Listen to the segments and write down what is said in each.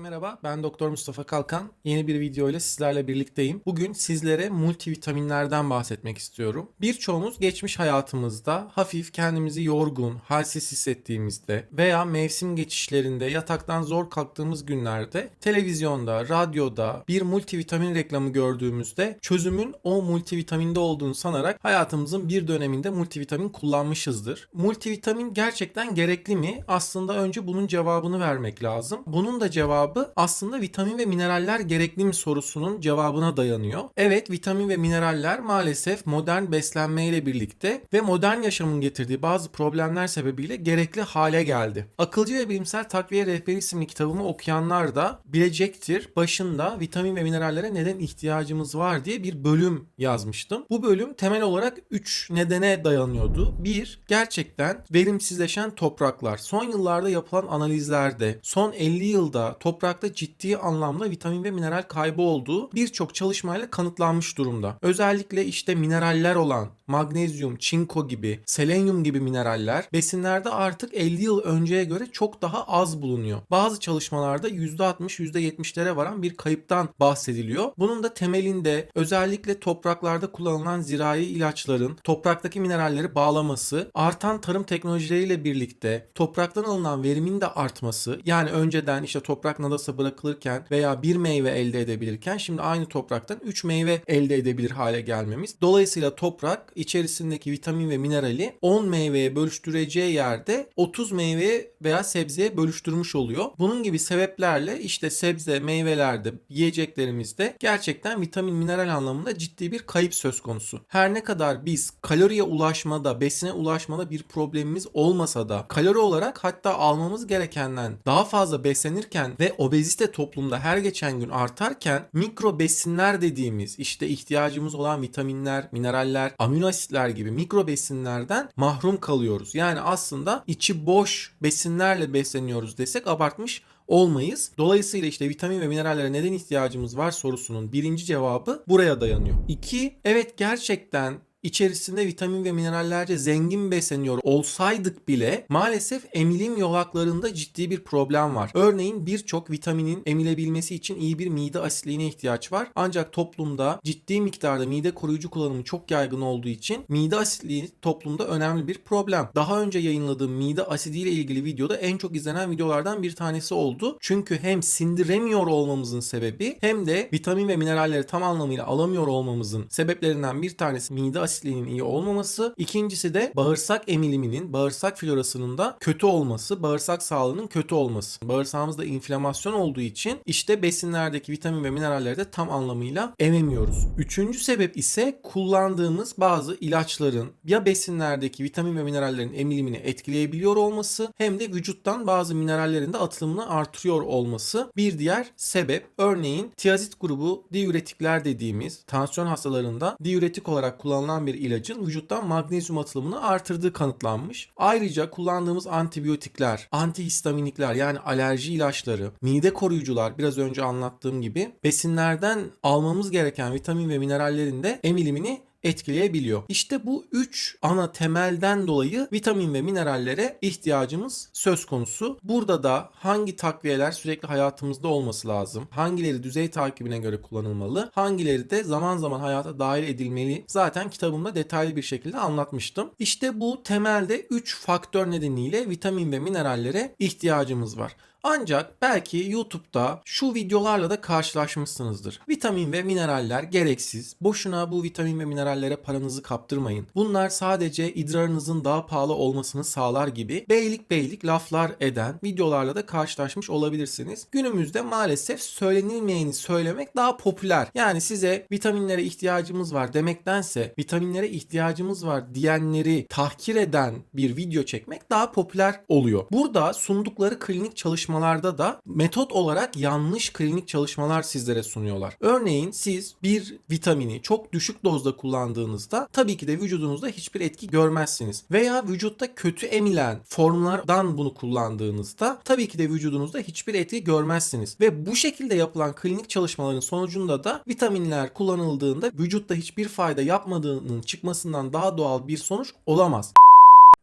Merhaba, ben Doktor Mustafa Kalkan. Yeni bir video ile sizlerle birlikteyim. Bugün sizlere multivitaminlerden bahsetmek istiyorum. Birçoğumuz geçmiş hayatımızda hafif kendimizi yorgun, halsiz hissettiğimizde veya mevsim geçişlerinde yataktan zor kalktığımız günlerde televizyonda, radyoda bir multivitamin reklamı gördüğümüzde çözümün o multivitaminde olduğunu sanarak hayatımızın bir döneminde multivitamin kullanmışızdır. Multivitamin gerçekten gerekli mi? Aslında önce bunun cevabını vermek lazım. Bunun da cevabı aslında vitamin ve mineraller gerekli mi sorusunun cevabına dayanıyor. Evet, vitamin ve mineraller maalesef modern beslenmeyle birlikte ve modern yaşamın getirdiği bazı problemler sebebiyle gerekli hale geldi. Akılcı ve Bilimsel Takviye Rehberi isimli kitabımı okuyanlar da bilecektir. Başında vitamin ve minerallere neden ihtiyacımız var diye bir bölüm yazmıştım. Bu bölüm temel olarak 3 nedene dayanıyordu. 1. Gerçekten verimsizleşen topraklar. Son yıllarda yapılan analizlerde son 50 yılda toprakta ciddi anlamda vitamin ve mineral kaybı olduğu birçok çalışmayla kanıtlanmış durumda. Özellikle işte mineraller olan magnezyum, çinko gibi, selenyum gibi mineraller besinlerde artık 50 yıl önceye göre çok daha az bulunuyor. Bazı çalışmalarda %60, %70'lere varan bir kayıptan bahsediliyor. Bunun da temelinde özellikle topraklarda kullanılan zirai ilaçların topraktaki mineralleri bağlaması, artan tarım teknolojileriyle birlikte topraktan alınan verimin de artması, yani önceden işte toprak nadasa bırakılırken veya bir meyve elde edebilirken şimdi aynı topraktan 3 meyve elde edebilir hale gelmemiz. Dolayısıyla toprak içerisindeki vitamin ve minerali 10 meyveye bölüştüreceği yerde 30 meyveye veya sebzeye bölüştürmüş oluyor. Bunun gibi sebeplerle işte sebze, meyvelerde, yiyeceklerimizde gerçekten vitamin, mineral anlamında ciddi bir kayıp söz konusu. Her ne kadar biz kaloriye ulaşmada, besine ulaşmada bir problemimiz olmasa da kalori olarak hatta almamız gerekenden daha fazla beslenirken ve obezite toplumda her geçen gün artarken mikro besinler dediğimiz işte ihtiyacımız olan vitaminler, mineraller, amino asitler gibi mikro besinlerden mahrum kalıyoruz. Yani aslında içi boş besinlerle besleniyoruz desek abartmış olmayız. Dolayısıyla işte vitamin ve minerallere neden ihtiyacımız var sorusunun birinci cevabı buraya dayanıyor. 2. Evet, gerçekten İçerisinde vitamin ve minerallerce zengin besleniyor olsaydık bile maalesef emilim yolaklarında ciddi bir problem var. Örneğin birçok vitaminin emilebilmesi için iyi bir mide asitliğine ihtiyaç var. Ancak toplumda ciddi miktarda mide koruyucu kullanımı çok yaygın olduğu için mide asitliği toplumda önemli bir problem. Daha önce yayınladığım mide asidiyle ilgili videoda en çok izlenen videolardan bir tanesi oldu. Çünkü hem sindiremiyor olmamızın sebebi hem de vitamin ve mineralleri tam anlamıyla alamıyor olmamızın sebeplerinden bir tanesi mide asitliğinin iyi olmaması. İkincisi de bağırsak emiliminin, bağırsak florasının da kötü olması, bağırsak sağlığının kötü olması. Bağırsağımızda inflamasyon olduğu için işte besinlerdeki vitamin ve mineralleri de tam anlamıyla ememiyoruz. Üçüncü sebep ise kullandığımız bazı ilaçların ya besinlerdeki vitamin ve minerallerin emilimini etkileyebiliyor olması hem de vücuttan bazı minerallerin de atılımını artırıyor olması bir diğer sebep. Örneğin tiazit grubu diüretikler dediğimiz tansiyon hastalarında diüretik olarak kullanılan bir ilacın vücuttan magnezyum atılımını artırdığı kanıtlanmış. Ayrıca kullandığımız antibiyotikler, antihistaminikler yani alerji ilaçları, mide koruyucular biraz önce anlattığım gibi besinlerden almamız gereken vitamin ve minerallerin de emilimini etkileyebiliyor. İşte bu 3 ana temelden dolayı vitamin ve minerallere ihtiyacımız söz konusu. Burada da hangi takviyeler sürekli hayatımızda olması lazım? Hangileri düzey takibine göre kullanılmalı? Hangileri de zaman zaman hayata dahil edilmeli? Zaten kitabımda detaylı bir şekilde anlatmıştım. İşte bu temelde 3 faktör nedeniyle vitamin ve minerallere ihtiyacımız var. Ancak belki YouTube'da şu videolarla da karşılaşmışsınızdır. Vitamin ve mineraller gereksiz. Boşuna bu vitamin ve minerallere paranızı kaptırmayın. Bunlar sadece idrarınızın daha pahalı olmasını sağlar gibi beylik beylik laflar eden videolarla da karşılaşmış olabilirsiniz. Günümüzde maalesef söylenilmeyeni söylemek daha popüler. Yani size vitaminlere ihtiyacımız var demektense vitaminlere ihtiyacımız var diyenleri tahkir eden bir video çekmek daha popüler oluyor. Burada sundukları klinik çalışmalarda da metot olarak yanlış klinik çalışmalar sizlere sunuyorlar. Örneğin siz bir vitamini çok düşük dozda kullandığınızda tabii ki de vücudunuzda hiçbir etki görmezsiniz. Veya vücutta kötü emilen formlardan bunu kullandığınızda tabii ki de vücudunuzda hiçbir etki görmezsiniz. Ve bu şekilde yapılan klinik çalışmaların sonucunda da vitaminler kullanıldığında vücutta hiçbir fayda yapmadığının çıkmasından daha doğal bir sonuç olamaz.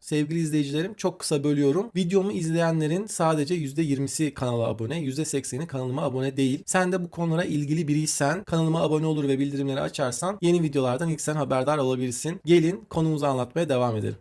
Sevgili izleyicilerim, çok kısa bölüyorum. Videomu izleyenlerin sadece %20'si kanala abone, %80'i kanalıma abone değil. Sen de bu konulara ilgili biriysen kanalıma abone olur ve bildirimleri açarsan yeni videolardan ilk sen haberdar olabilirsin. Gelin konumuzu anlatmaya devam edelim.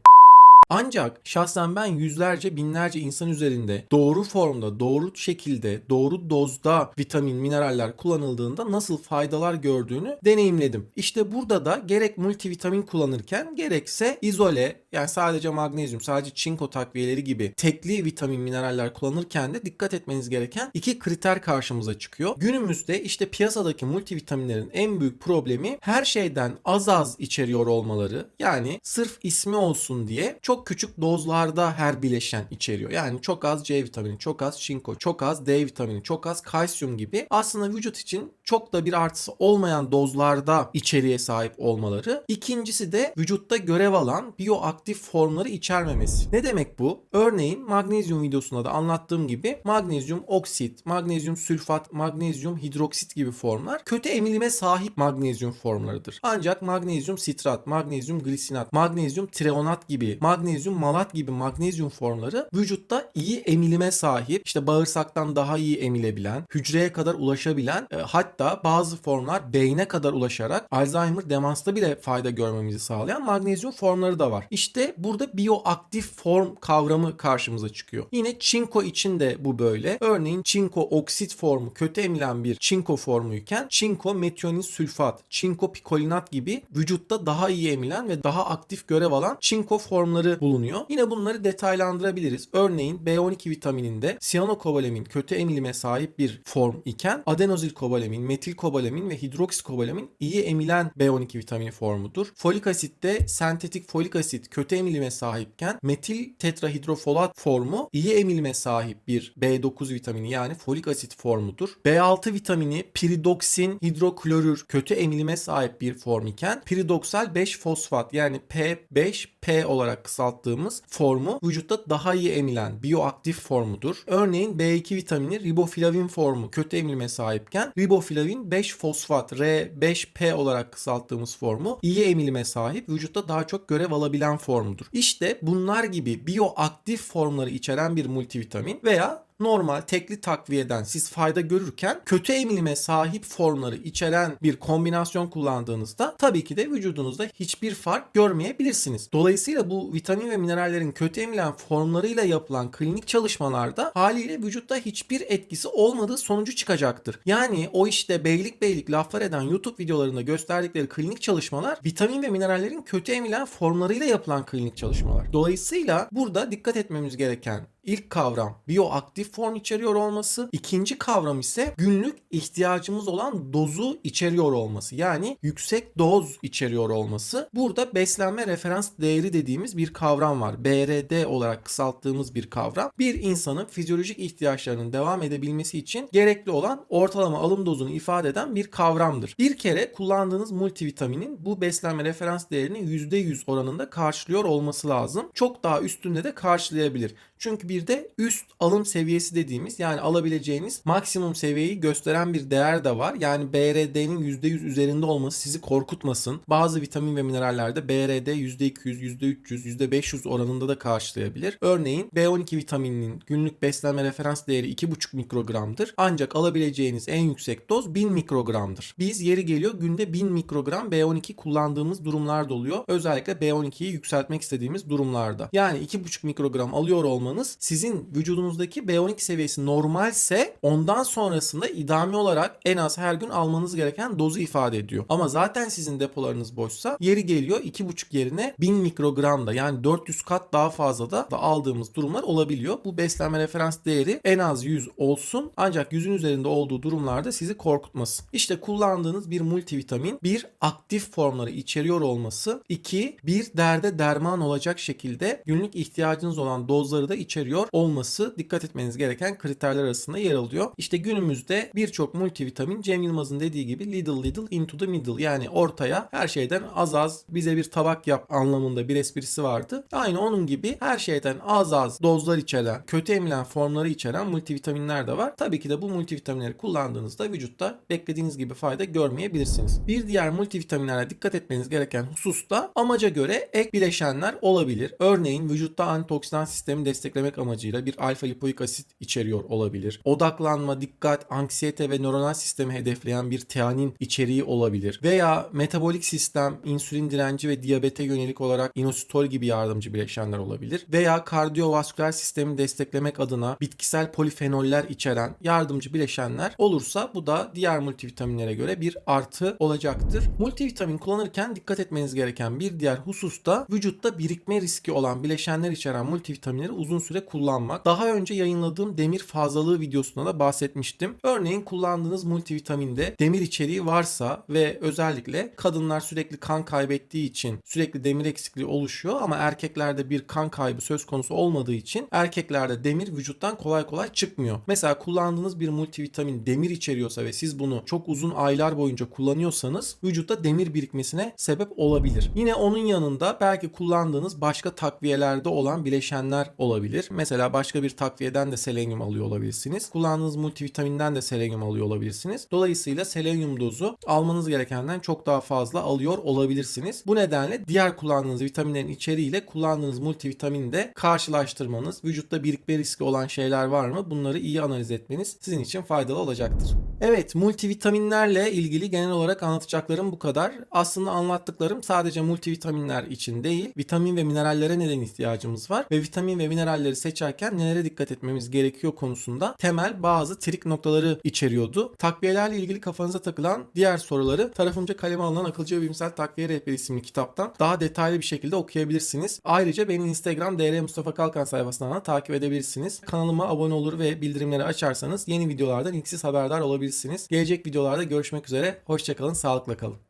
Ancak şahsen ben yüzlerce binlerce insan üzerinde doğru formda, doğru şekilde, doğru dozda vitamin, mineraller kullanıldığında nasıl faydalar gördüğünü deneyimledim. İşte burada da gerek multivitamin kullanırken gerekse izole, yani sadece magnezyum, sadece çinko takviyeleri gibi tekli vitamin, mineraller kullanırken de dikkat etmeniz gereken iki kriter karşımıza çıkıyor. Günümüzde işte piyasadaki multivitaminlerin en büyük problemi her şeyden az az içeriyor olmaları. Yani sırf ismi olsun diye çok küçük dozlarda her bileşen içeriyor. Yani çok az C vitamini, çok az çinko, çok az D vitamini, çok az kalsiyum gibi aslında vücut için çok da bir artısı olmayan dozlarda içeriğe sahip olmaları. İkincisi de vücutta görev alan biyoaktif formları içermemesi. Ne demek bu? Örneğin magnezyum videosunda da anlattığım gibi magnezyum oksit, magnezyum sülfat, magnezyum hidroksit gibi formlar kötü emilime sahip magnezyum formlarıdır. Ancak magnezyum sitrat, magnezyum glisinat, magnezyum treonat gibi, magnezyum malat gibi magnezyum formları vücutta iyi emilime sahip, işte bağırsaktan daha iyi emilebilen, hücreye kadar ulaşabilen, hatta bazı formlar beyne kadar ulaşarak Alzheimer demansta bile fayda görmemizi sağlayan magnezyum formları da var. İşte burada biyoaktif form kavramı karşımıza çıkıyor. Yine çinko için de bu böyle. Örneğin çinko oksit formu kötü emilen bir çinko formuyken çinko metionin sülfat, çinko pikolinat gibi vücutta daha iyi emilen ve daha aktif görev alan çinko formları bulunuyor. Yine bunları detaylandırabiliriz. Örneğin B12 vitamininde siyanokobalamin kötü emilime sahip bir form iken adenozilkobalamin, metilkobalamin ve hidroksikobalamin iyi emilen B12 vitamini formudur. Folik asitte sentetik folik asit kötü emilime sahipken metil tetrahidrofolat formu iyi emilime sahip bir B9 vitamini yani folik asit formudur. B6 vitamini piridoksin hidroklorür kötü emilime sahip bir form iken piridoksal 5 fosfat yani P5P olarak kısalttığımız formu vücutta daha iyi emilen biyoaktif formudur. Örneğin B2 vitamini riboflavin formu kötü emilime sahipken riboflavin 5 fosfat R5P olarak kısalttığımız formu iyi emilime sahip, vücutta daha çok görev alabilen formudur. İşte bunlar gibi biyoaktif formları içeren bir multivitamin veya normal tekli takviyeden siz fayda görürken kötü emilime sahip formları içeren bir kombinasyon kullandığınızda tabii ki de vücudunuzda hiçbir fark görmeyebilirsiniz. Dolayısıyla bu vitamin ve minerallerin kötü emilen formlarıyla yapılan klinik çalışmalarda haliyle vücutta hiçbir etkisi olmadığı sonucu çıkacaktır. Yani o işte beylik laflar eden YouTube videolarında gösterdikleri klinik çalışmalar vitamin ve minerallerin kötü emilen formlarıyla yapılan klinik çalışmalar. Dolayısıyla burada dikkat etmemiz gereken İlk kavram biyoaktif form içeriyor olması. İkinci kavram ise günlük ihtiyacımız olan dozu içeriyor olması. Yani yüksek doz içeriyor olması. Burada beslenme referans değeri dediğimiz bir kavram var. BRD olarak kısalttığımız bir kavram. Bir insanın fizyolojik ihtiyaçlarının devam edebilmesi için gerekli olan ortalama alım dozunu ifade eden bir kavramdır. Bir kere kullandığınız multivitaminin bu beslenme referans değerini %100 oranında karşılıyor olması lazım. Çok daha üstünde de karşılayabilir. Çünkü bir de üst alım seviyesi dediğimiz yani alabileceğiniz maksimum seviyeyi gösteren bir değer de var. Yani BRD'nin %100 üzerinde olması sizi korkutmasın. Bazı vitamin ve minerallerde BRD %200, %300, %500 oranında da karşılayabilir. Örneğin B12 vitamininin günlük beslenme referans değeri 2,5 mikrogramdır. Ancak alabileceğiniz en yüksek doz 1000 mikrogramdır. Biz yeri geliyor günde 1000 mikrogram B12 kullandığımız durumlar da oluyor. Özellikle B12'yi yükseltmek istediğimiz durumlarda. Yani 2,5 mikrogram alıyor olmanız sizin vücudunuzdaki B12 seviyesi normalse ondan sonrasında idami olarak en az her gün almanız gereken dozu ifade ediyor. Ama zaten sizin depolarınız boşsa yeri geliyor 2,5 yerine 1000 mikrogram da yani 400 kat daha fazla da aldığımız durumlar olabiliyor. Bu beslenme referans değeri en az 100 olsun ancak 100'ün üzerinde olduğu durumlarda sizi korkutmasın. İşte kullandığınız bir multivitamin bir aktif formları içeriyor olması, iki bir derde derman olacak şekilde günlük ihtiyacınız olan dozları da içeriyor içeriyor olması dikkat etmeniz gereken kriterler arasında yer alıyor. İşte günümüzde birçok multivitamin Cem Yılmaz'ın dediği gibi little little into the middle, yani ortaya her şeyden az az bize bir tabak yap anlamında bir esprisi vardı. Aynı onun gibi her şeyden az az dozlar içeren, kötü emilen formları içeren multivitaminler de var. Tabii ki de bu multivitaminleri kullandığınızda vücutta beklediğiniz gibi fayda görmeyebilirsiniz. Bir diğer multivitaminlere dikkat etmeniz gereken husus da amaca göre ek bileşenler olabilir. Örneğin vücutta antioksidan sistemi desteklemek amacıyla bir alfa lipoik asit içeriyor olabilir. Odaklanma, dikkat, anksiyete ve nöronal sistemi hedefleyen bir teanin içeriği olabilir. Veya metabolik sistem, insülin direnci ve diyabete yönelik olarak inositol gibi yardımcı bileşenler olabilir. Veya kardiyovasküler sistemi desteklemek adına bitkisel polifenoller içeren yardımcı bileşenler olursa bu da diğer multivitaminlere göre bir artı olacaktır. Multivitamin kullanırken dikkat etmeniz gereken bir diğer husus da vücutta birikme riski olan bileşenler içeren multivitaminleri uzun süre kullanmak. Daha önce yayınladığım demir fazlalığı videosunda da bahsetmiştim. Örneğin kullandığınız multivitaminde demir içeriği varsa ve özellikle kadınlar sürekli kan kaybettiği için sürekli demir eksikliği oluşuyor ama erkeklerde bir kan kaybı söz konusu olmadığı için erkeklerde demir vücuttan kolay kolay çıkmıyor. Mesela kullandığınız bir multivitamin demir içeriyorsa ve siz bunu çok uzun aylar boyunca kullanıyorsanız vücutta demir birikmesine sebep olabilir. Yine onun yanında belki kullandığınız başka takviyelerde olan bileşenler olabilir. Mesela başka bir takviyeden de selenyum alıyor olabilirsiniz. Kullandığınız multivitaminden de selenyum alıyor olabilirsiniz. Dolayısıyla selenyum dozu almanız gerekenden çok daha fazla alıyor olabilirsiniz. Bu nedenle diğer kullandığınız vitaminlerin içeriğiyle kullandığınız multivitamini de karşılaştırmanız, vücutta birikme riski olan şeyler var mı? Bunları iyi analiz etmeniz sizin için faydalı olacaktır. Evet, multivitaminlerle ilgili genel olarak anlatacaklarım bu kadar. Aslında anlattıklarım sadece multivitaminler için değil, vitamin ve minerallere neden ihtiyacımız var ve vitamin ve mineralleri seçerken nelere dikkat etmemiz gerekiyor konusunda temel bazı trik noktaları içeriyordu. Takviyelerle ilgili kafanıza takılan diğer soruları tarafımca kaleme alınan Akılcı ve Bilimsel Takviye Rehberi isimli kitaptan daha detaylı bir şekilde okuyabilirsiniz. Ayrıca benim Instagram DR Mustafa Kalkan sayfasından da takip edebilirsiniz. Kanalıma abone olur ve bildirimleri açarsanız yeni videolardan ilk siz haberdar olabilirsiniz. Gelecek videolarda görüşmek üzere. Hoşça kalın, sağlıkla kalın.